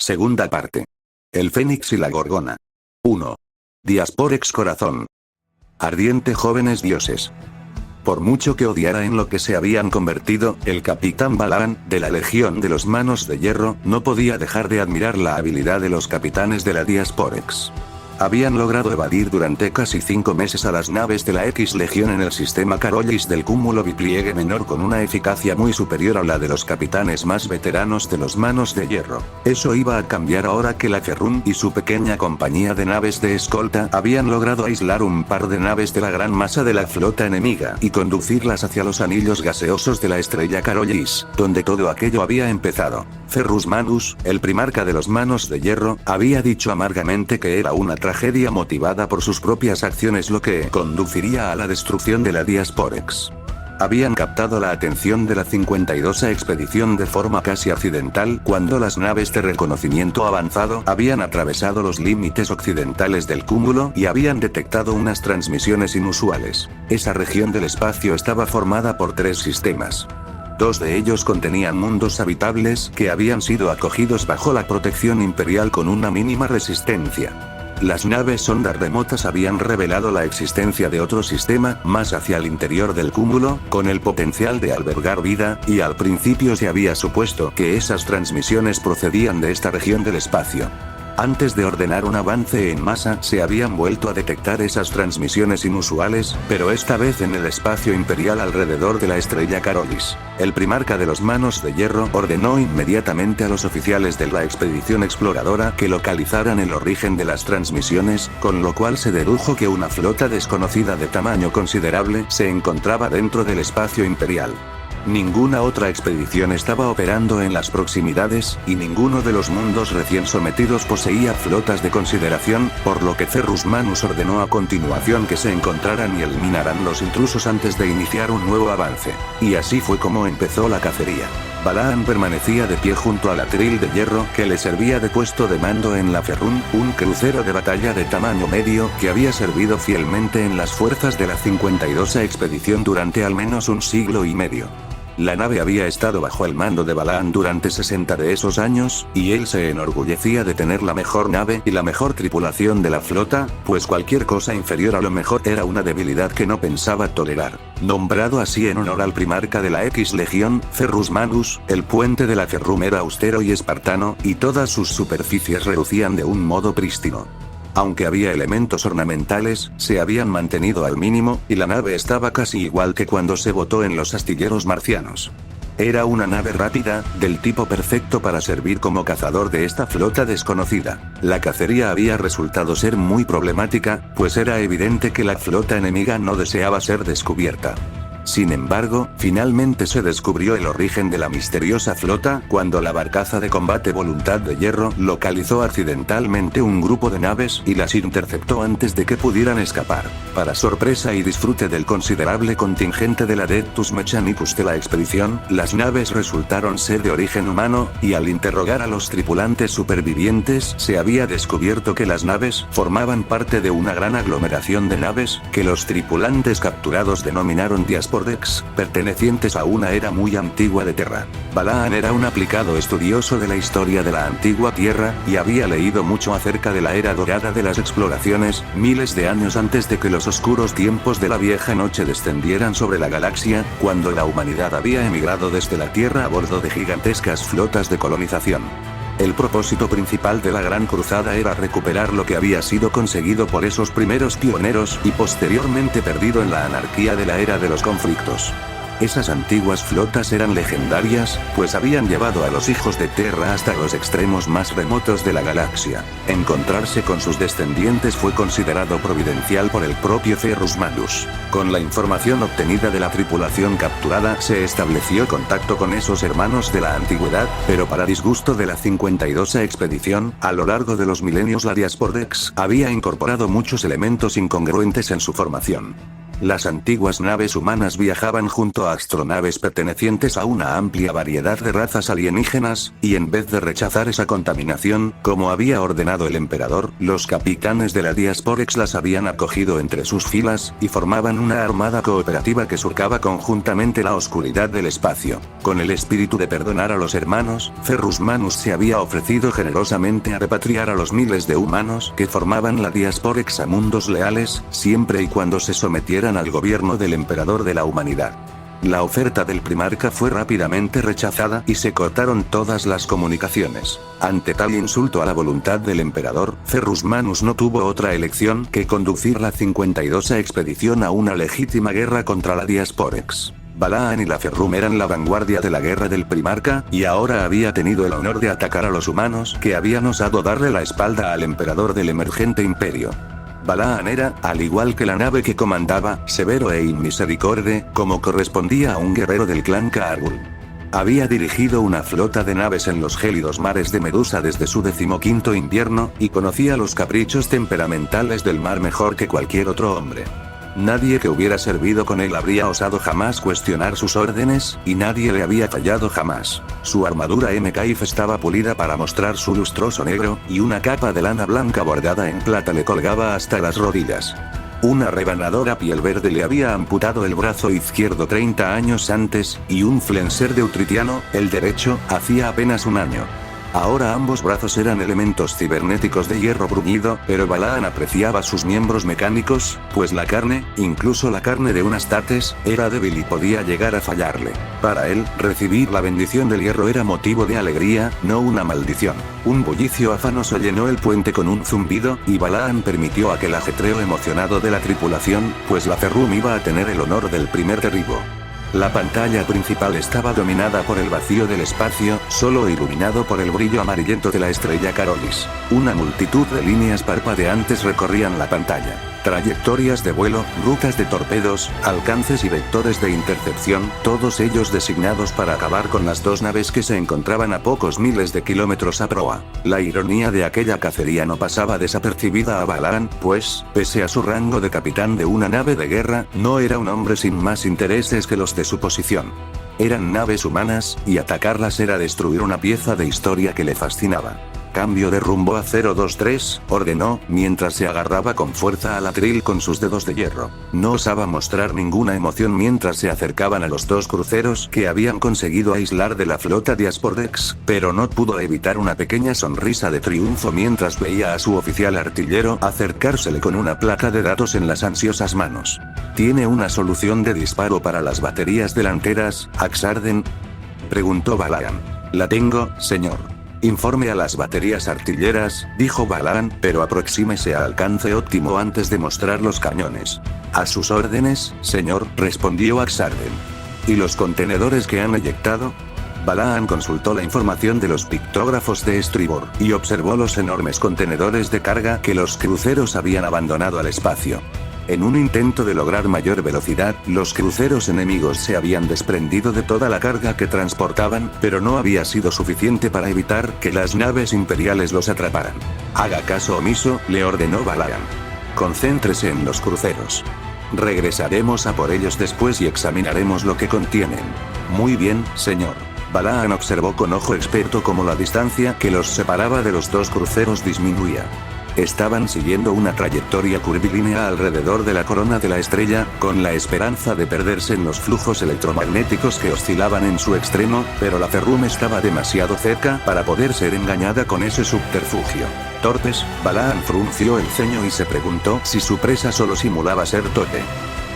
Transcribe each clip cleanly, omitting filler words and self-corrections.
Segunda parte. El Fénix y la Gorgona. 1. Diasporex Corazón. Ardiente jóvenes dioses. Por mucho que odiara en lo que se habían convertido, el capitán Balaan, de la Legión de los Manos de Hierro, no podía dejar de admirar la habilidad de los capitanes de la Diasporex. Habían logrado evadir durante casi 5 meses a las naves de la X Legión en el sistema Carollis del cúmulo bipliegue menor con una eficacia muy superior a la de los capitanes más veteranos de los Manos de Hierro. Eso iba a cambiar ahora que la Ferrún y su pequeña compañía de naves de escolta habían logrado aislar un par de naves de la gran masa de la flota enemiga y conducirlas hacia los anillos gaseosos de la estrella Carollis, donde todo aquello había empezado. Ferrus Manus, el primarca de los Manos de Hierro, había dicho amargamente que era una tragedia motivada por sus propias acciones lo que conduciría a la destrucción de la Diasporex. Habían captado la atención de la 52a expedición de forma casi accidental cuando las naves de reconocimiento avanzado habían atravesado los límites occidentales del cúmulo y habían detectado unas transmisiones inusuales. Esa región del espacio estaba formada por 3 sistemas. 2 de ellos contenían mundos habitables que habían sido acogidos bajo la protección imperial con una mínima resistencia. Las naves sondas remotas habían revelado la existencia de otro sistema, más hacia el interior del cúmulo, con el potencial de albergar vida, y al principio se había supuesto que esas transmisiones procedían de esta región del espacio. Antes de ordenar un avance en masa, se habían vuelto a detectar esas transmisiones inusuales, pero esta vez en el espacio imperial alrededor de la estrella Carollis. El primarca de los Manos de Hierro ordenó inmediatamente a los oficiales de la expedición exploradora que localizaran el origen de las transmisiones, con lo cual se dedujo que una flota desconocida de tamaño considerable se encontraba dentro del espacio imperial. Ninguna otra expedición estaba operando en las proximidades, y ninguno de los mundos recién sometidos poseía flotas de consideración, por lo que Ferrus Manus ordenó a continuación que se encontraran y eliminaran los intrusos antes de iniciar un nuevo avance. Y así fue como empezó la cacería. Balaan permanecía de pie junto al atril de hierro que le servía de puesto de mando en la Ferrún, un crucero de batalla de tamaño medio que había servido fielmente en las fuerzas de la 52a expedición durante al menos un siglo y medio. La nave había estado bajo el mando de Balaan durante 60 de esos años, y él se enorgullecía de tener la mejor nave y la mejor tripulación de la flota, pues cualquier cosa inferior a lo mejor era una debilidad que no pensaba tolerar. Nombrado así en honor al primarca de la X Legión, Ferrus Manus, el puente de la Ferrum era austero y espartano, y todas sus superficies relucían de un modo prístino. Aunque había elementos ornamentales, se habían mantenido al mínimo, y la nave estaba casi igual que cuando se botó en los astilleros marcianos. Era una nave rápida, del tipo perfecto para servir como cazador de esta flota desconocida. La cacería había resultado ser muy problemática, pues era evidente que la flota enemiga no deseaba ser descubierta. Sin embargo, finalmente se descubrió el origen de la misteriosa flota cuando la barcaza de combate Voluntad de Hierro localizó accidentalmente un grupo de naves y las interceptó antes de que pudieran escapar. Para sorpresa y disfrute del considerable contingente de la Adeptus Mechanicus de la expedición, las naves resultaron ser de origen humano, y al interrogar a los tripulantes supervivientes se había descubierto que las naves formaban parte de una gran aglomeración de naves que los tripulantes capturados denominaron Diasporex, pertenecientes a una era muy antigua de Terra. Balaan era un aplicado estudioso de la historia de la antigua Tierra, y había leído mucho acerca de la era dorada de las exploraciones, miles de años antes de que los oscuros tiempos de la vieja noche descendieran sobre la galaxia, cuando la humanidad había emigrado desde la Tierra a bordo de gigantescas flotas de colonización. El propósito principal de la Gran Cruzada era recuperar lo que había sido conseguido por esos primeros pioneros y posteriormente perdido en la anarquía de la era de los conflictos. Esas antiguas flotas eran legendarias, pues habían llevado a los hijos de Terra hasta los extremos más remotos de la galaxia. Encontrarse con sus descendientes fue considerado providencial por el propio Ferrus Manus. Con la información obtenida de la tripulación capturada se estableció contacto con esos hermanos de la antigüedad, pero para disgusto de la 52a expedición, a lo largo de los milenios la Diasporex había incorporado muchos elementos incongruentes en su formación. Las antiguas naves humanas viajaban junto a astronaves pertenecientes a una amplia variedad de razas alienígenas, y en vez de rechazar esa contaminación, como había ordenado el emperador, los capitanes de la Diasporex las habían acogido entre sus filas, y formaban una armada cooperativa que surcaba conjuntamente la oscuridad del espacio. Con el espíritu de perdonar a los hermanos, Ferrus Manus se había ofrecido generosamente a repatriar a los miles de humanos que formaban la Diasporex a mundos leales, siempre y cuando se sometieran al gobierno del emperador de la humanidad. La oferta del primarca fue rápidamente rechazada y se cortaron todas las comunicaciones. Ante tal insulto a la voluntad del emperador, Ferrus Manus no tuvo otra elección que conducir la 52a expedición a una legítima guerra contra la Diasporex. Balaan y la Ferrum eran la vanguardia de la guerra del primarca, y ahora había tenido el honor de atacar a los humanos que habían osado darle la espalda al emperador del emergente imperio. Balaan era, al igual que la nave que comandaba, severo e inmisericorde, como correspondía a un guerrero del clan Kaargul. Había dirigido una flota de naves en los gélidos mares de Medusa desde su 15º invierno, y conocía los caprichos temperamentales del mar mejor que cualquier otro hombre. Nadie que hubiera servido con él habría osado jamás cuestionar sus órdenes, y nadie le había fallado jamás. Su armadura Mkaif estaba pulida para mostrar su lustroso negro, y una capa de lana blanca bordada en plata le colgaba hasta las rodillas. Una rebanadora piel verde le había amputado el brazo izquierdo 30 años antes, y un flenser deutritiano, el derecho, hacía apenas un año. Ahora ambos brazos eran elementos cibernéticos de hierro bruñido, pero Balaan apreciaba sus miembros mecánicos, pues la carne, incluso la carne de unas tates, era débil y podía llegar a fallarle. Para él, recibir la bendición del hierro era motivo de alegría, no una maldición. Un bullicio afanoso llenó el puente con un zumbido, y Balaan permitió aquel ajetreo emocionado de la tripulación, pues la Ferrum iba a tener el honor del primer derribo. La pantalla principal estaba dominada por el vacío del espacio, solo iluminado por el brillo amarillento de la estrella Carolis. Una multitud de líneas parpadeantes recorrían la pantalla. Trayectorias de vuelo, rutas de torpedos, alcances y vectores de intercepción, todos ellos designados para acabar con las dos naves que se encontraban a pocos miles de kilómetros a proa. La ironía de aquella cacería no pasaba desapercibida a Balaan, pues, pese a su rango de capitán de una nave de guerra, no era un hombre sin más intereses que los de su posición. Eran naves humanas, y atacarlas era destruir una pieza de historia que le fascinaba. Cambio de rumbo a 023, ordenó, mientras se agarraba con fuerza al atril con sus dedos de hierro. No osaba mostrar ninguna emoción mientras se acercaban a los dos cruceros que habían conseguido aislar de la flota Diasporex, pero no pudo evitar una pequeña sonrisa de triunfo mientras veía a su oficial artillero acercársele con una placa de datos en las ansiosas manos. ¿Tiene una solución de disparo para las baterías delanteras, Axarden?, preguntó Balaan. La tengo, señor. Informe a las baterías artilleras, dijo Balaan, pero aproxímese a alcance óptimo antes de mostrar los cañones. A sus órdenes, señor, respondió Axarden. ¿Y los contenedores que han eyectado? Balaan consultó la información de los pictógrafos de estribor, y observó los enormes contenedores de carga que los cruceros habían abandonado al espacio. En un intento de lograr mayor velocidad, los cruceros enemigos se habían desprendido de toda la carga que transportaban, pero no había sido suficiente para evitar que las naves imperiales los atraparan. Haga caso omiso, le ordenó Balaan. Concéntrese en los cruceros. Regresaremos a por ellos después y examinaremos lo que contienen. Muy bien, señor. Balaan observó con ojo experto cómo la distancia que los separaba de los dos cruceros disminuía. Estaban siguiendo una trayectoria curvilínea alrededor de la corona de la estrella, con la esperanza de perderse en los flujos electromagnéticos que oscilaban en su extremo, pero la Ferrum estaba demasiado cerca para poder ser engañada con ese subterfugio. Torpes, Balaan frunció el ceño y se preguntó si su presa solo simulaba ser torpe.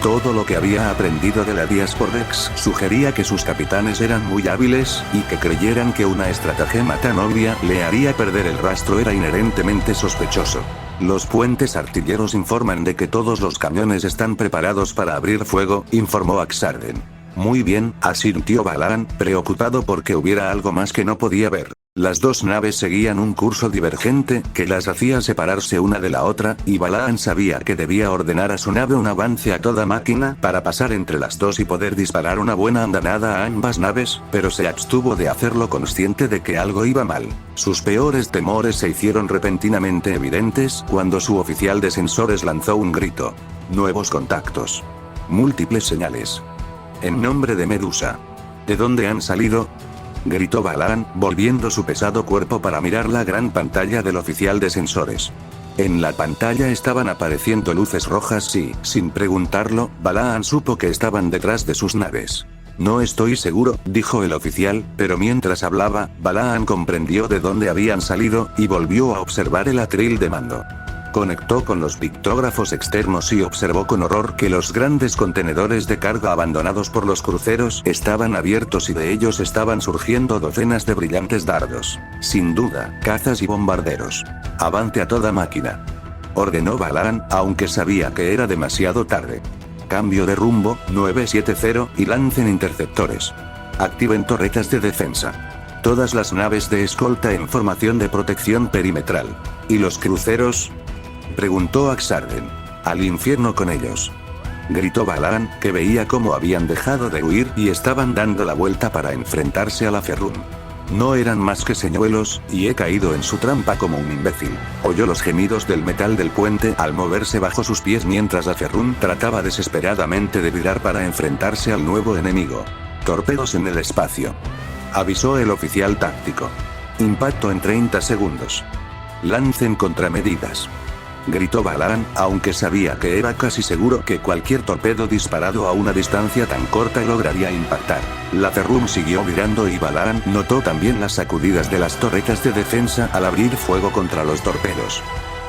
Todo lo que había aprendido de la Diasporex sugería que sus capitanes eran muy hábiles, y que creyeran que una estratagema tan obvia le haría perder el rastro era inherentemente sospechoso. Los puentes artilleros informan de que todos los cañones están preparados para abrir fuego, informó Axarden. Muy bien, asintió Balaan, preocupado porque hubiera algo más que no podía ver. Las dos naves seguían un curso divergente, que las hacía separarse una de la otra, y Balaan sabía que debía ordenar a su nave un avance a toda máquina para pasar entre las dos y poder disparar una buena andanada a ambas naves, pero se abstuvo de hacerlo consciente de que algo iba mal. Sus peores temores se hicieron repentinamente evidentes cuando su oficial de sensores lanzó un grito. Nuevos contactos. múltiples señales. En nombre de Medusa. ¿De dónde han salido?, gritó Balaan, volviendo su pesado cuerpo para mirar la gran pantalla del oficial de sensores. En la pantalla estaban apareciendo luces rojas y, sin preguntarlo, Balaan supo que estaban detrás de sus naves. No estoy seguro, dijo el oficial, pero mientras hablaba, Balaan comprendió de dónde habían salido, y volvió a observar el atril de mando. Conectó con los pictógrafos externos y observó con horror que los grandes contenedores de carga abandonados por los cruceros estaban abiertos y de ellos estaban surgiendo docenas de brillantes dardos. Sin duda, cazas y bombarderos. Avante a toda máquina, ordenó Balaan, aunque sabía que era demasiado tarde. Cambio de rumbo, 970, y lancen interceptores. Activen torretas de defensa. Todas las naves de escolta en formación de protección perimetral. ¿Y los cruceros?, preguntó Ak-Sarden. Al infierno con ellos, gritó Balaan, que veía cómo habían dejado de huir y estaban dando la vuelta para enfrentarse a la Ferrum. No eran más que señuelos, y he caído en su trampa como un imbécil. Oyó los gemidos del metal del puente al moverse bajo sus pies mientras la Ferrum trataba desesperadamente de virar para enfrentarse al nuevo enemigo. Torpedos en el espacio, avisó el oficial táctico. Impacto en 30 segundos. Lancen contramedidas, gritó Balaan, aunque sabía que era casi seguro que cualquier torpedo disparado a una distancia tan corta lograría impactar. La Ferrum siguió virando y Balaan notó también las sacudidas de las torretas de defensa al abrir fuego contra los torpedos.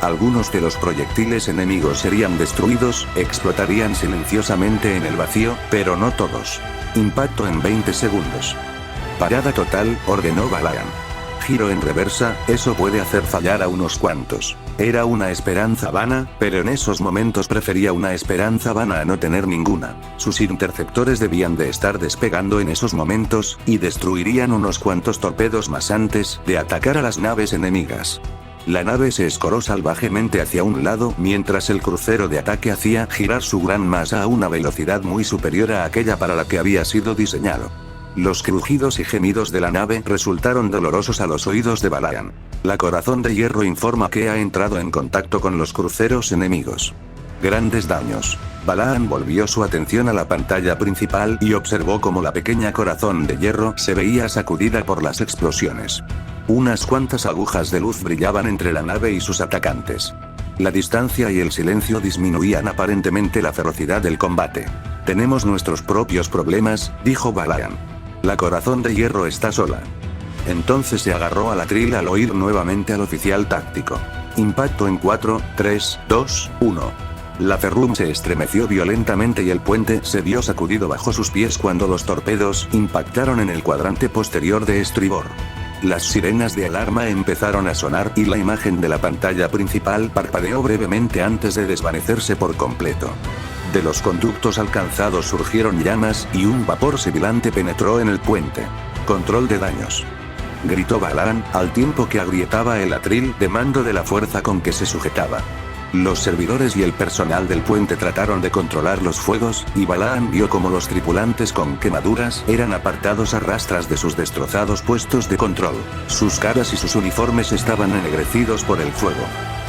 Algunos de los proyectiles enemigos serían destruidos, explotarían silenciosamente en el vacío, pero no todos. Impacto en 20 segundos. Parada total, ordenó Balaan. Giro en reversa, eso puede hacer fallar a unos cuantos. Era una esperanza vana, pero en esos momentos prefería una esperanza vana a no tener ninguna. Sus interceptores debían de estar despegando en esos momentos, y destruirían unos cuantos torpedos más antes de atacar a las naves enemigas. La nave se escoró salvajemente hacia un lado mientras el crucero de ataque hacía girar su gran masa a una velocidad muy superior a aquella para la que había sido diseñado. Los crujidos y gemidos de la nave resultaron dolorosos a los oídos de Balaan. La Corazón de Hierro informa que ha entrado en contacto con los cruceros enemigos. Grandes daños. Balaan volvió su atención a la pantalla principal y observó cómo la pequeña Corazón de Hierro se veía sacudida por las explosiones. Unas cuantas agujas de luz brillaban entre la nave y sus atacantes. La distancia y el silencio disminuían aparentemente la ferocidad del combate. Tenemos nuestros propios problemas, dijo Balaan. La Corazón de Hierro está sola. Entonces se agarró al atril al oír nuevamente al oficial táctico. Impacto en 4, 3, 2, 1. La Ferrum se estremeció violentamente y el puente se vio sacudido bajo sus pies cuando los torpedos impactaron en el cuadrante posterior de estribor. Las sirenas de alarma empezaron a sonar y la imagen de la pantalla principal parpadeó brevemente antes de desvanecerse por completo. De los conductos alcanzados surgieron llamas, y un vapor sibilante penetró en el puente. Control de daños, gritó Balaan, al tiempo que agrietaba el atril de mando de la fuerza con que se sujetaba. Los servidores y el personal del puente trataron de controlar los fuegos, y Balaan vio como los tripulantes con quemaduras eran apartados a rastras de sus destrozados puestos de control. Sus caras y sus uniformes estaban ennegrecidos por el fuego.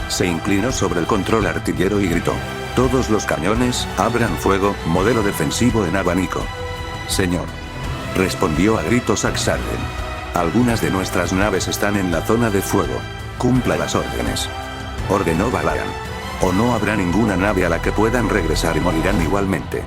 Se inclinó sobre el control artillero y gritó: «Todos los cañones, abran fuego, modelo defensivo en abanico». «Señor», respondió a gritos Ak-Sarden. «Algunas de nuestras naves están en la zona de fuego. Cumpla las órdenes», ordenó Balaan. «O no habrá ninguna nave a la que puedan regresar y morirán igualmente.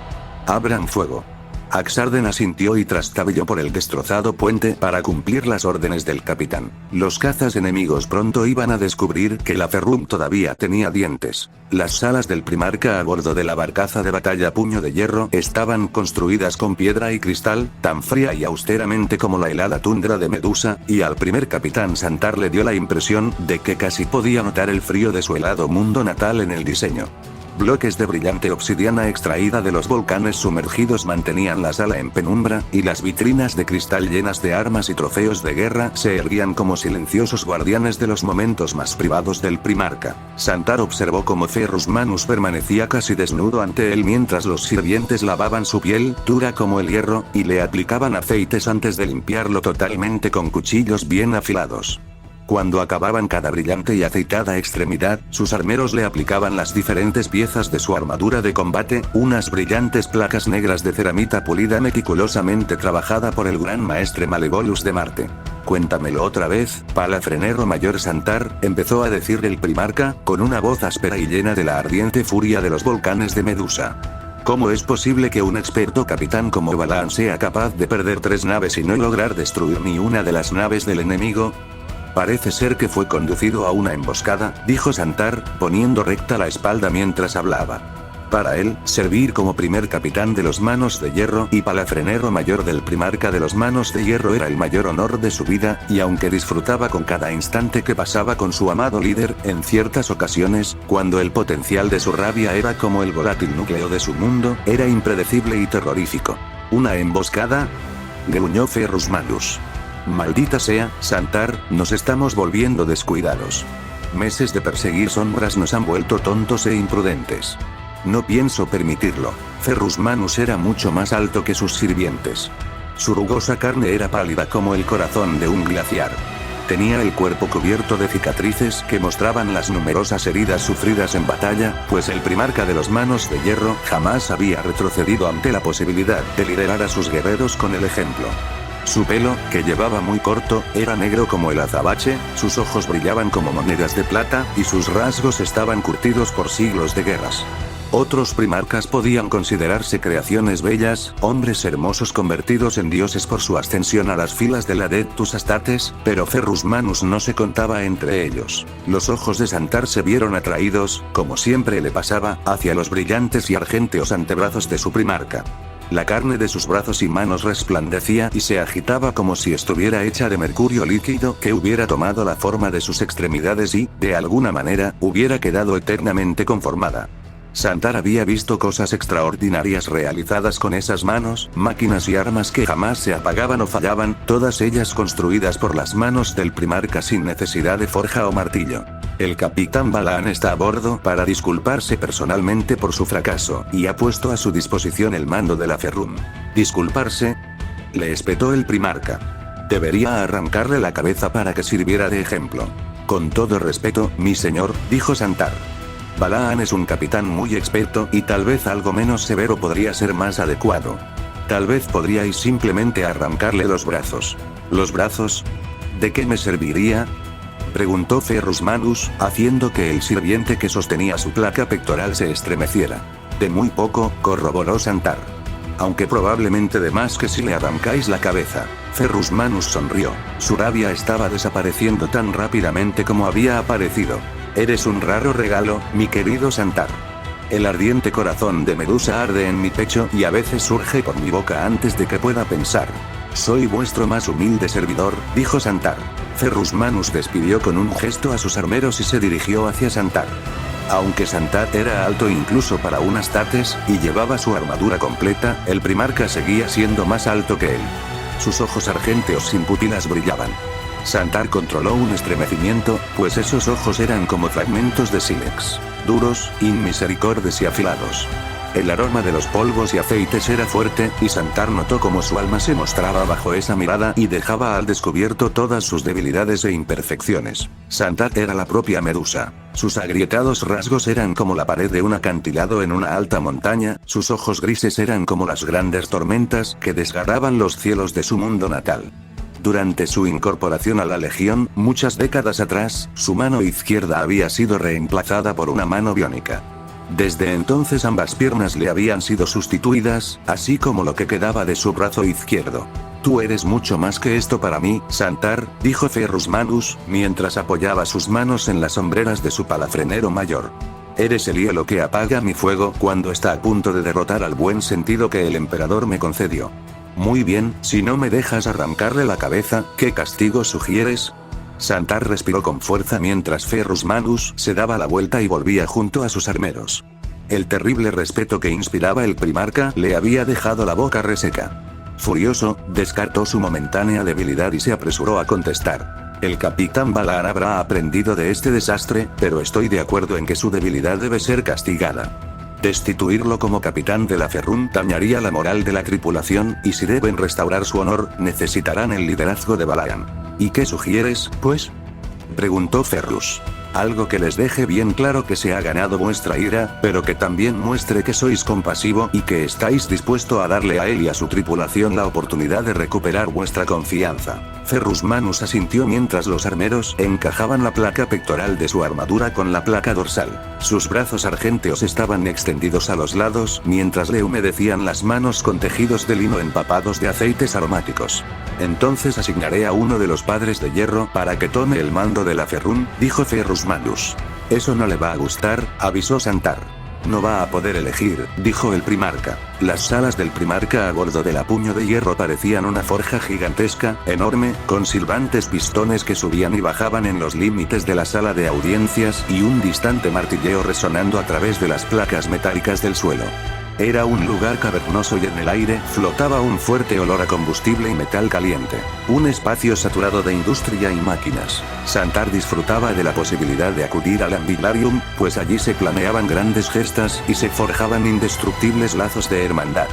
Abran fuego». Ak-Sarden asintió y trastabilló por el destrozado puente para cumplir las órdenes del capitán. Los cazas enemigos pronto iban a descubrir que la Ferrum todavía tenía dientes. Las salas del Primarca a bordo de la barcaza de batalla Puño de Hierro estaban construidas con piedra y cristal, tan fría y austeramente como la helada tundra de Medusa, y al primer capitán Santar le dio la impresión de que casi podía notar el frío de su helado mundo natal en el diseño. Bloques de brillante obsidiana extraída de los volcanes sumergidos mantenían la sala en penumbra, y las vitrinas de cristal llenas de armas y trofeos de guerra se erguían como silenciosos guardianes de los momentos más privados del Primarca. Santar observó cómo Ferrus Manus permanecía casi desnudo ante él mientras los sirvientes lavaban su piel, dura como el hierro, y le aplicaban aceites antes de limpiarlo totalmente con cuchillos bien afilados. Cuando acababan cada brillante y aceitada extremidad, sus armeros le aplicaban las diferentes piezas de su armadura de combate, unas brillantes placas negras de ceramita pulida meticulosamente trabajada por el gran maestre Malevolus de Marte. Cuéntamelo otra vez, palafrenero mayor Santar, empezó a decir el primarca, con una voz áspera y llena de la ardiente furia de los volcanes de Medusa. ¿Cómo es posible que un experto capitán como Balaan sea capaz de perder 3 naves y no lograr destruir ni una de las naves del enemigo? Parece ser que fue conducido a una emboscada, dijo Santar, poniendo recta la espalda mientras hablaba. Para él, servir como primer capitán de los Manos de Hierro y palafrenero mayor del primarca de los Manos de Hierro era el mayor honor de su vida, y aunque disfrutaba con cada instante que pasaba con su amado líder, en ciertas ocasiones, cuando el potencial de su rabia era como el volátil núcleo de su mundo, era impredecible y terrorífico. ¿Una emboscada?, gruñó Ferrus Manus. Maldita sea, Santar, nos estamos volviendo descuidados. Meses de perseguir sombras nos han vuelto tontos e imprudentes. No pienso permitirlo. Ferrus Manus era mucho más alto que sus sirvientes. Su rugosa carne era pálida como el corazón de un glaciar. Tenía el cuerpo cubierto de cicatrices que mostraban las numerosas heridas sufridas en batalla, pues el primarca de los Manos de Hierro jamás había retrocedido ante la posibilidad de liderar a sus guerreros con el ejemplo. Su pelo, que llevaba muy corto, era negro como el azabache, sus ojos brillaban como monedas de plata, y sus rasgos estaban curtidos por siglos de guerras. Otros primarcas podían considerarse creaciones bellas, hombres hermosos convertidos en dioses por su ascensión a las filas del Adeptus Astartes, pero Ferrus Manus no se contaba entre ellos. Los ojos de Santar se vieron atraídos, como siempre le pasaba, hacia los brillantes y argénteos antebrazos de su primarca. La carne de sus brazos y manos resplandecía y se agitaba como si estuviera hecha de mercurio líquido que hubiera tomado la forma de sus extremidades y, de alguna manera, hubiera quedado eternamente conformada. Santar había visto cosas extraordinarias realizadas con esas manos, máquinas y armas que jamás se apagaban o fallaban, todas ellas construidas por las manos del primarca sin necesidad de forja o martillo. El capitán Balaan está a bordo para disculparse personalmente por su fracaso, y ha puesto a su disposición el mando de la Ferrum. ¿Disculparse?, le espetó el primarca. Debería arrancarle la cabeza para que sirviera de ejemplo. Con todo respeto, mi señor, dijo Santar. Balaan es un capitán muy experto y tal vez algo menos severo podría ser más adecuado. Tal vez podríais simplemente arrancarle los brazos. ¿Los brazos? ¿De qué me serviría?, preguntó Ferrus Manus, haciendo que el sirviente que sostenía su placa pectoral se estremeciera. De muy poco, corroboró Santar. Aunque probablemente de más que si le arrancáis la cabeza. Ferrus Manus sonrió. Su rabia estaba desapareciendo tan rápidamente como había aparecido. Eres un raro regalo, mi querido Santar. El ardiente corazón de Medusa arde en mi pecho y a veces surge por mi boca antes de que pueda pensar. Soy vuestro más humilde servidor, dijo Santar. Ferrus Manus despidió con un gesto a sus armeros y se dirigió hacia Santar. Aunque Santar era alto incluso para un Astartes, y llevaba su armadura completa, el primarca seguía siendo más alto que él. Sus ojos argénteos sin pupilas brillaban. Santar controló un estremecimiento, pues esos ojos eran como fragmentos de sílex, duros, inmisericordes y afilados. El aroma de los polvos y aceites era fuerte, y Santar notó cómo su alma se mostraba bajo esa mirada y dejaba al descubierto todas sus debilidades e imperfecciones. Santar era la propia Medusa. Sus agrietados rasgos eran como la pared de un acantilado en una alta montaña, sus ojos grises eran como las grandes tormentas que desgarraban los cielos de su mundo natal. Durante su incorporación a la Legión, muchas décadas atrás, su mano izquierda había sido reemplazada por una mano biónica. Desde entonces ambas piernas le habían sido sustituidas, así como lo que quedaba de su brazo izquierdo. Tú eres mucho más que esto para mí, Santar, dijo Ferrus Manus, mientras apoyaba sus manos en las hombreras de su palafrenero mayor. Eres el hielo que apaga mi fuego cuando está a punto de derrotar al buen sentido que el emperador me concedió. Muy bien, si no me dejas arrancarle la cabeza, ¿qué castigo sugieres? Santar respiró con fuerza mientras Ferrus Manus se daba la vuelta y volvía junto a sus armeros. El terrible respeto que inspiraba el primarca le había dejado la boca reseca. Furioso, descartó su momentánea debilidad y se apresuró a contestar. El capitán Balaan habrá aprendido de este desastre, pero estoy de acuerdo en que su debilidad debe ser castigada. Destituirlo como capitán de la Ferrum dañaría la moral de la tripulación, y si deben restaurar su honor, necesitarán el liderazgo de Balaan. ¿Y qué sugieres, pues? preguntó Ferrus. Algo que les deje bien claro que se ha ganado vuestra ira, pero que también muestre que sois compasivo y que estáis dispuesto a darle a él y a su tripulación la oportunidad de recuperar vuestra confianza. Ferrus Manus asintió mientras los armeros encajaban la placa pectoral de su armadura con la placa dorsal. Sus brazos argénteos estaban extendidos a los lados mientras le humedecían las manos con tejidos de lino empapados de aceites aromáticos. Entonces asignaré a uno de los padres de hierro para que tome el mando de la Ferrún, dijo Ferrus Manus. Eso no le va a gustar, avisó Santar. No va a poder elegir, dijo el primarca. Las salas del primarca a bordo de la puño de hierro parecían una forja gigantesca, enorme, con silbantes pistones que subían y bajaban en los límites de la sala de audiencias y un distante martilleo resonando a través de las placas metálicas del suelo. Era un lugar cavernoso y en el aire flotaba un fuerte olor a combustible y metal caliente. Un espacio saturado de industria y máquinas. Santar disfrutaba de la posibilidad de acudir al Ambilarium, pues allí se planeaban grandes gestas y se forjaban indestructibles lazos de hermandad.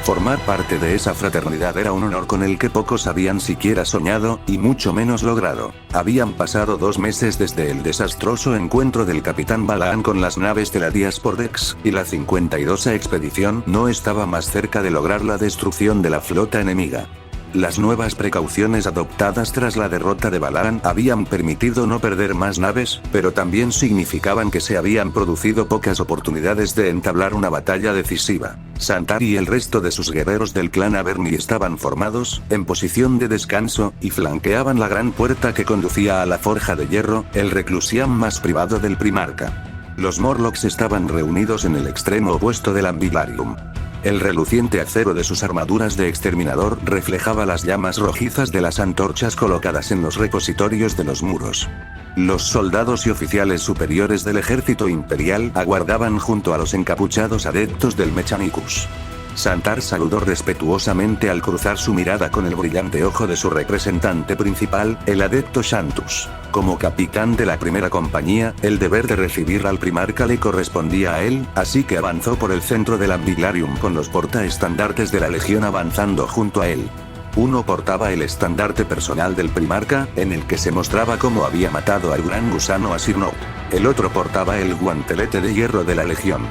Formar parte de esa fraternidad era un honor con el que pocos habían siquiera soñado, y mucho menos logrado. Habían pasado 2 meses desde el desastroso encuentro del capitán Balaan con las naves de la Diaspordex, y la 52ª expedición no estaba más cerca de lograr la destrucción de la flota enemiga. Las nuevas precauciones adoptadas tras la derrota de Balaan habían permitido no perder más naves, pero también significaban que se habían producido pocas oportunidades de entablar una batalla decisiva. Santar y el resto de sus guerreros del clan Averni estaban formados, en posición de descanso, y flanqueaban la gran puerta que conducía a la forja de hierro, el reclusiam más privado del primarca. Los Morlocks estaban reunidos en el extremo opuesto del Ambilarium. El reluciente acero de sus armaduras de exterminador reflejaba las llamas rojizas de las antorchas colocadas en los repositorios de los muros. Los soldados y oficiales superiores del ejército imperial aguardaban junto a los encapuchados adeptos del Mechanicus. Santar saludó respetuosamente al cruzar su mirada con el brillante ojo de su representante principal, el adepto Shantus. Como capitán de la primera compañía, el deber de recibir al primarca le correspondía a él, así que avanzó por el centro del Ambilarium con los portaestandartes de la legión avanzando junto a él. Uno portaba el estandarte personal del primarca, en el que se mostraba cómo había matado al gran gusano Asirnot. El otro portaba el guantelete de hierro de la legión.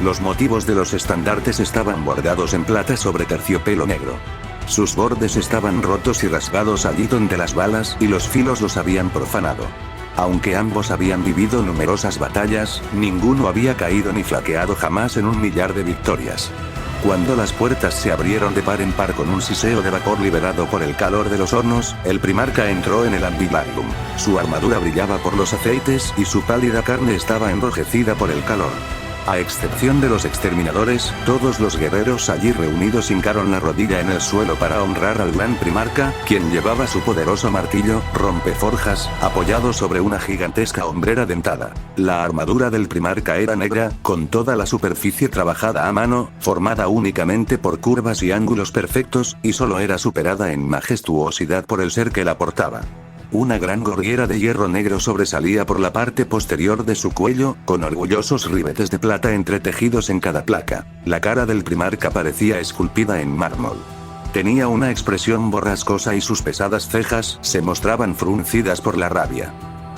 Los motivos de los estandartes estaban bordados en plata sobre terciopelo negro. Sus bordes estaban rotos y rasgados allí donde las balas y los filos los habían profanado. Aunque ambos habían vivido numerosas batallas, ninguno había caído ni flaqueado jamás en un millar de victorias. Cuando las puertas se abrieron de par en par con un siseo de vapor liberado por el calor de los hornos, el primarca entró en el Ambilarium. Su armadura brillaba por los aceites y su pálida carne estaba enrojecida por el calor. A excepción de los exterminadores, todos los guerreros allí reunidos hincaron la rodilla en el suelo para honrar al gran primarca, quien llevaba su poderoso martillo, rompeforjas, apoyado sobre una gigantesca hombrera dentada. La armadura del primarca era negra, con toda la superficie trabajada a mano, formada únicamente por curvas y ángulos perfectos, y solo era superada en majestuosidad por el ser que la portaba. Una gran gorguera de hierro negro sobresalía por la parte posterior de su cuello, con orgullosos ribetes de plata entretejidos en cada placa. La cara del primarca parecía esculpida en mármol. Tenía una expresión borrascosa y sus pesadas cejas se mostraban fruncidas por la rabia.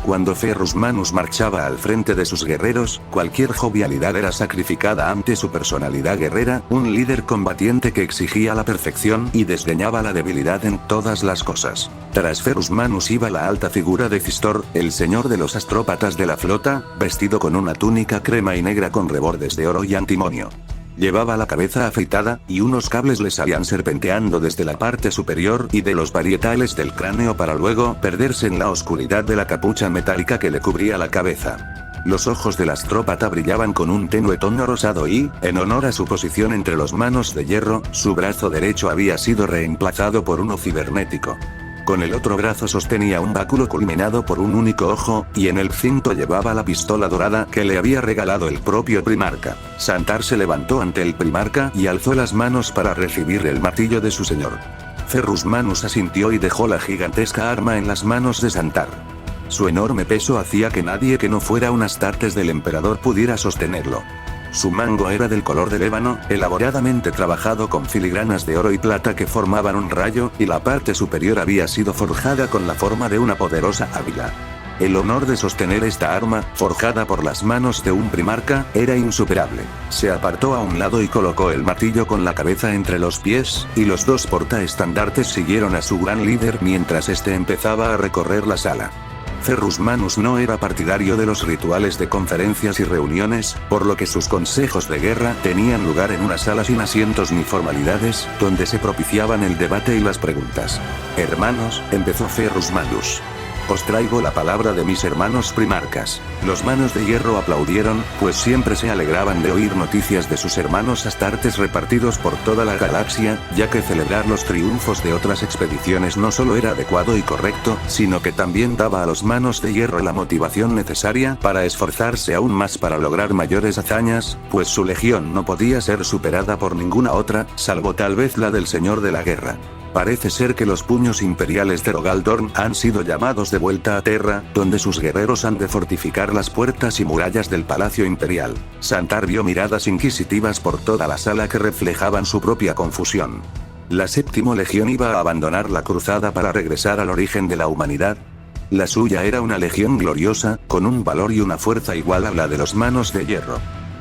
Cuando Ferrus Manus marchaba al frente de sus guerreros, cualquier jovialidad era sacrificada ante su personalidad guerrera, un líder combatiente que exigía la perfección y desdeñaba la debilidad en todas las cosas. Tras Ferrus Manus iba la alta figura de Cistor, el señor de los astrópatas de la flota, vestido con una túnica crema y negra con rebordes de oro y antimonio. Llevaba la cabeza afeitada, y unos cables le salían serpenteando desde la parte superior y de los parietales del cráneo para luego perderse en la oscuridad de la capucha metálica que le cubría la cabeza. Los ojos del astrópata brillaban con un tenue tono rosado y, en honor a su posición entre los manos de hierro, su brazo derecho había sido reemplazado por uno cibernético. Con el otro brazo sostenía un báculo culminado por un único ojo, y en el cinto llevaba la pistola dorada que le había regalado el propio primarca. Santar se levantó ante el primarca y alzó las manos para recibir el martillo de su señor. Ferrus Manus asintió y dejó la gigantesca arma en las manos de Santar. Su enorme peso hacía que nadie que no fuera un astartes del emperador pudiera sostenerlo. Su mango era del color del ébano, elaboradamente trabajado con filigranas de oro y plata que formaban un rayo, y la parte superior había sido forjada con la forma de una poderosa águila. El honor de sostener esta arma, forjada por las manos de un primarca, era insuperable. Se apartó a un lado y colocó el martillo con la cabeza entre los pies, y los dos portaestandartes siguieron a su gran líder mientras este empezaba a recorrer la sala. Ferrus Manus no era partidario de los rituales de conferencias y reuniones, por lo que sus consejos de guerra tenían lugar en una sala sin asientos ni formalidades, donde se propiciaban el debate y las preguntas. Hermanos, empezó Ferrus Manus. Os traigo la palabra de mis hermanos primarcas. Los manos de hierro aplaudieron, pues siempre se alegraban de oír noticias de sus hermanos astartes repartidos por toda la galaxia, ya que celebrar los triunfos de otras expediciones no solo era adecuado y correcto, sino que también daba a los manos de hierro la motivación necesaria para esforzarse aún más para lograr mayores hazañas, pues su legión no podía ser superada por ninguna otra, salvo tal vez la del Señor de la Guerra. Parece ser que los puños imperiales de Rogaldorn han sido llamados de vuelta a Terra, donde sus guerreros han de fortificar las puertas y murallas del Palacio Imperial. Santar vio miradas inquisitivas por toda la sala que reflejaban su propia confusión. ¿La Séptima Legión iba a abandonar la cruzada para regresar al origen de la humanidad? La suya era una legión gloriosa, con un valor y una fuerza igual a la de los manos de hierro.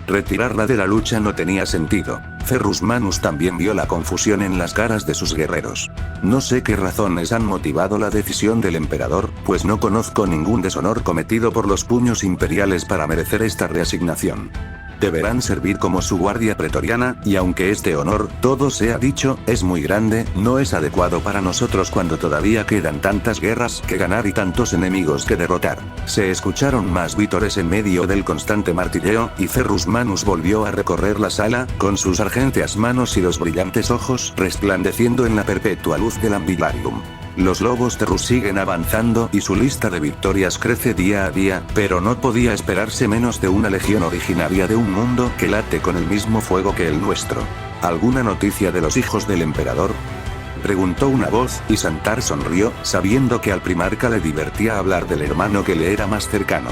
Retirarla de la lucha no tenía sentido. Ferrus Manus también vio la confusión en las caras de sus guerreros. No sé qué razones han motivado la decisión del emperador, pues no conozco ningún deshonor cometido por los puños imperiales para merecer esta reasignación. Deberán servir como su guardia pretoriana, y aunque este honor, todo sea dicho, es muy grande, no es adecuado para nosotros cuando todavía quedan tantas guerras que ganar y tantos enemigos que derrotar. Se escucharon más vítores en medio del constante martilleo, y Ferrus Manus volvió a recorrer la sala, con sus argénteas manos y los brillantes ojos resplandeciendo en la perpetua luz del Ambiliarium. Los lobos de Rus siguen avanzando y su lista de victorias crece día a día, pero no podía esperarse menos de una legión originaria de un mundo que late con el mismo fuego que el nuestro. ¿Alguna noticia de los hijos del emperador?, preguntó una voz, y Santar sonrió, sabiendo que al primarca le divertía hablar del hermano que le era más cercano.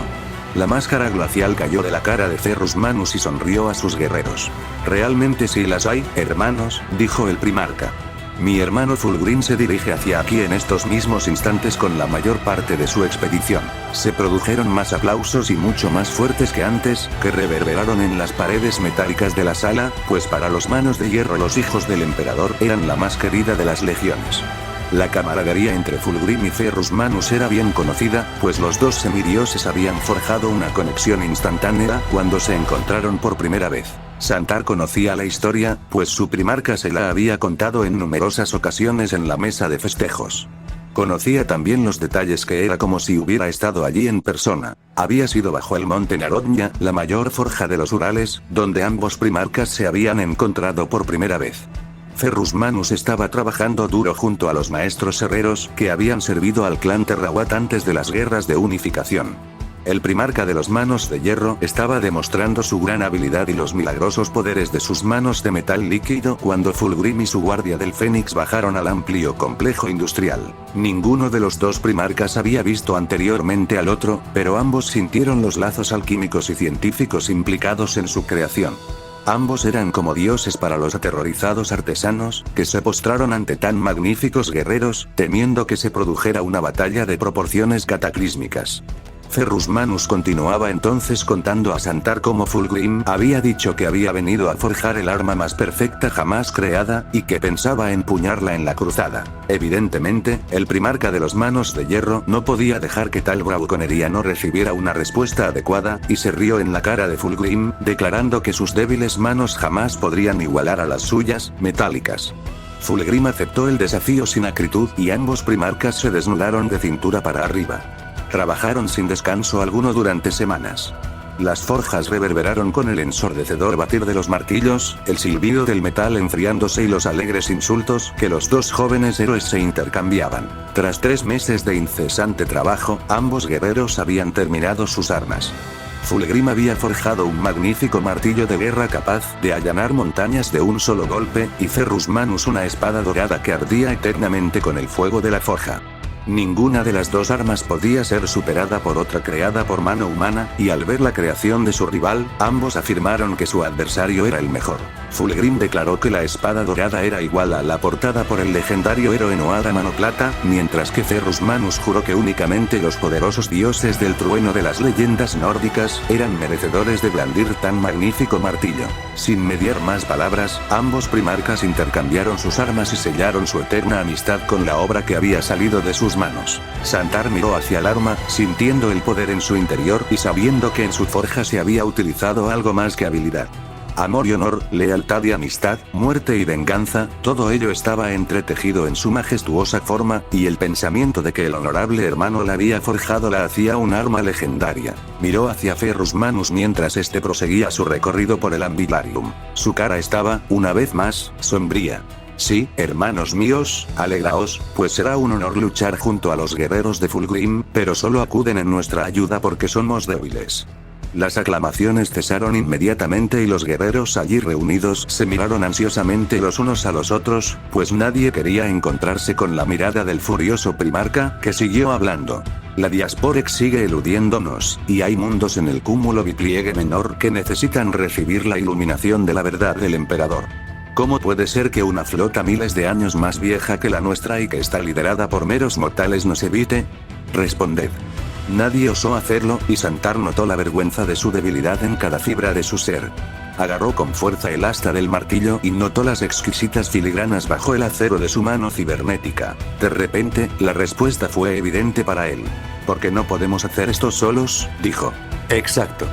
La máscara glacial cayó de la cara de Ferrus Manus y sonrió a sus guerreros. Realmente sí las hay, hermanos, dijo el primarca. Mi hermano Fulgrim se dirige hacia aquí en estos mismos instantes con la mayor parte de su expedición. Se produjeron más aplausos y mucho más fuertes que antes, que reverberaron en las paredes metálicas de la sala, pues para los manos de hierro los hijos del emperador eran la más querida de las legiones. La camaradería entre Fulgrim y Ferrus Manus era bien conocida, pues los dos semidioses habían forjado una conexión instantánea cuando se encontraron por primera vez. Santar conocía la historia, pues su primarca se la había contado en numerosas ocasiones en la mesa de festejos. Conocía también los detalles que era como si hubiera estado allí en persona. Había sido bajo el monte Narodnia, la mayor forja de los Urales, donde ambos primarcas se habían encontrado por primera vez. Ferrus Manus estaba trabajando duro junto a los maestros herreros que habían servido al clan Terrawat antes de las guerras de unificación. El primarca de los manos de hierro estaba demostrando su gran habilidad y los milagrosos poderes de sus manos de metal líquido cuando Fulgrim y su guardia del Fénix bajaron al amplio complejo industrial. Ninguno de los dos primarcas había visto anteriormente al otro, pero ambos sintieron los lazos alquímicos y científicos implicados en su creación. Ambos eran como dioses para los aterrorizados artesanos, que se postraron ante tan magníficos guerreros, temiendo que se produjera una batalla de proporciones cataclísmicas. Ferrus Manus continuaba entonces contando a Santar cómo Fulgrim había dicho que había venido a forjar el arma más perfecta jamás creada, y que pensaba empuñarla en la cruzada. Evidentemente, el primarca de los manos de hierro no podía dejar que tal bravuconería no recibiera una respuesta adecuada, y se rió en la cara de Fulgrim, declarando que sus débiles manos jamás podrían igualar a las suyas, metálicas. Fulgrim aceptó el desafío sin acritud, y ambos primarcas se desnudaron de cintura para arriba. Trabajaron sin descanso alguno durante semanas. Las forjas reverberaron con el ensordecedor batir de los martillos, el silbido del metal enfriándose y los alegres insultos que los dos jóvenes héroes se intercambiaban. Tras 3 meses de incesante trabajo, ambos guerreros habían terminado sus armas. Fulgrim había forjado un magnífico martillo de guerra capaz de allanar montañas de un solo golpe, y Ferrus Manus una espada dorada que ardía eternamente con el fuego de la forja. Ninguna de las dos armas podía ser superada por otra creada por mano humana, y al ver la creación de su rival, ambos afirmaron que su adversario era el mejor. Fulgrim declaró que la espada dorada era igual a la portada por el legendario héroe Noara Manoplata, mientras que Ferrus Manus juró que únicamente los poderosos dioses del trueno de las leyendas nórdicas eran merecedores de blandir tan magnífico martillo. Sin mediar más palabras, ambos primarcas intercambiaron sus armas y sellaron su eterna amistad con la obra que había salido de sus manos. Santar miró hacia el arma, sintiendo el poder en su interior y sabiendo que en su forja se había utilizado algo más que habilidad. Amor y honor, lealtad y amistad, muerte y venganza, todo ello estaba entretejido en su majestuosa forma, y el pensamiento de que el honorable hermano la había forjado la hacía un arma legendaria. Miró hacia Ferrus Manus mientras este proseguía su recorrido por el Ambiliarium. Su cara estaba, una vez más, sombría. Sí, hermanos míos, alegraos, pues será un honor luchar junto a los guerreros de Fulgrim, pero solo acuden en nuestra ayuda porque somos débiles. Las aclamaciones cesaron inmediatamente y los guerreros allí reunidos se miraron ansiosamente los unos a los otros, pues nadie quería encontrarse con la mirada del furioso primarca, que siguió hablando. La Diasporex sigue eludiéndonos, y hay mundos en el cúmulo bipliegue menor que necesitan recibir la iluminación de la verdad del emperador. ¿Cómo puede ser que una flota miles de años más vieja que la nuestra y que está liderada por meros mortales nos evite? Responded. Nadie osó hacerlo, y Santar notó la vergüenza de su debilidad en cada fibra de su ser. Agarró con fuerza el asta del martillo y notó las exquisitas filigranas bajo el acero de su mano cibernética. De repente, la respuesta fue evidente para él. ¿Por qué no podemos hacer esto solos?, dijo. Exacto.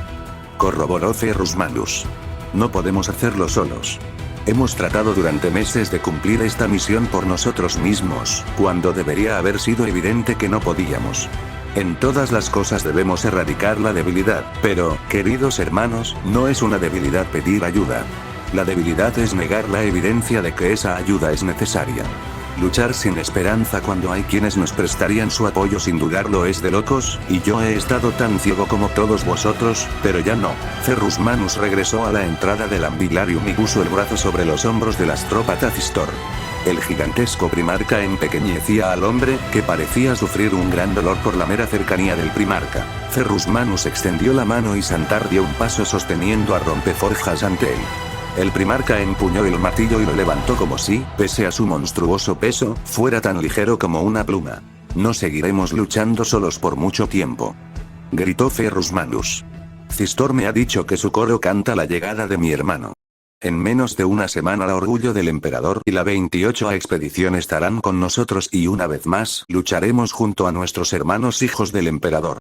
Corroboró Ferrus Manus. No podemos hacerlo solos. Hemos tratado durante meses de cumplir esta misión por nosotros mismos, cuando debería haber sido evidente que no podíamos. En todas las cosas debemos erradicar la debilidad, pero, queridos hermanos, no es una debilidad pedir ayuda. La debilidad es negar la evidencia de que esa ayuda es necesaria. Luchar sin esperanza cuando hay quienes nos prestarían su apoyo sin dudarlo es de locos, y yo he estado tan ciego como todos vosotros, pero ya no. Ferrus Manus regresó a la entrada del Ambiliarium y puso el brazo sobre los hombros del astrópata Thistor. El gigantesco primarca empequeñecía al hombre, que parecía sufrir un gran dolor por la mera cercanía del primarca. Ferrus Manus extendió la mano y Santar dio un paso sosteniendo a Rompeforjas ante él. El primarca empuñó el martillo y lo levantó como si, pese a su monstruoso peso, fuera tan ligero como una pluma. No seguiremos luchando solos por mucho tiempo, gritó Ferrus Manus. Thistor me ha dicho que su coro canta la llegada de mi hermano. En menos de una semana el orgullo del emperador y la 28ª expedición estarán con nosotros y una vez más lucharemos junto a nuestros hermanos hijos del emperador.